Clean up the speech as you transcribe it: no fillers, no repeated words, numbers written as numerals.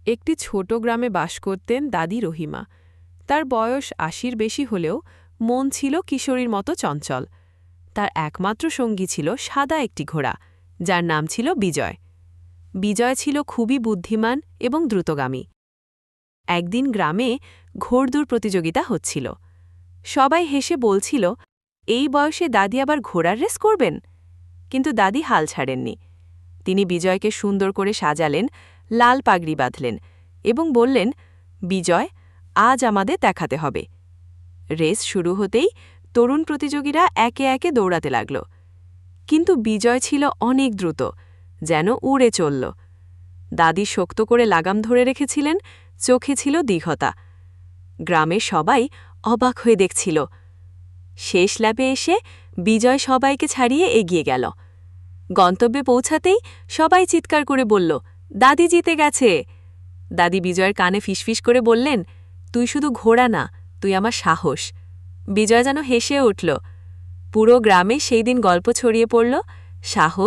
একটি ছোট গ্রামে বাস করতেন দাদি রহিমা। তার বয়স ৮০-র বেশি হলেও মন ছিল কিশোরীর মতো চঞ্চল। তার একমাত্র সঙ্গী ছিল সাদা একটি ঘোড়া, যার নাম ছিল বিজয়। বিজয় ছিল খুবই বুদ্ধিমান এবং দ্রুতগামী। একদিন গ্রামে ঘোড়দৌড় প্রতিযোগিতা হচ্ছিল। সবাই হেসে বলছিল, এই বয়সে দাদি আবার ঘোড়ার রেস করবেন? কিন্তু দাদি হাল ছাড়েননি। তিনি বিজয়কে সুন্দর করে সাজালেন, লাল পাগড়ি বাঁধলেন এবং বললেন, বিজয়, আজ আমাদের দেখাতে হবে। রেস শুরু হতেই তরুণ প্রতিযোগীরা একে একে দৌড়াতে লাগল। কিন্তু বিজয় ছিল অনেক দ্রুত, যেন উড়ে চলল। দাদি শক্ত করে লাগাম ধরে রেখেছিলেন, চোখে ছিল দীঘতা। গ্রামের সবাই অবাক হয়ে দেখছিল। শেষ ল্যাপে এসে বিজয় সবাইকে ছাড়িয়ে এগিয়ে গেল। গন্তব্যে পৌঁছাতেই সবাই চিৎকার করে বলল, দাদি জিতে গেছে। দাদি বিজয়ের কানে ফিসফিস করে বললেন, তুই শুধু ঘোড়া না, তুই আমার সাহস। বিজয় যেন হেসে উঠল। পুরো গ্রামে সেই দিন গল্প ছড়িয়ে পড়ল, সাহস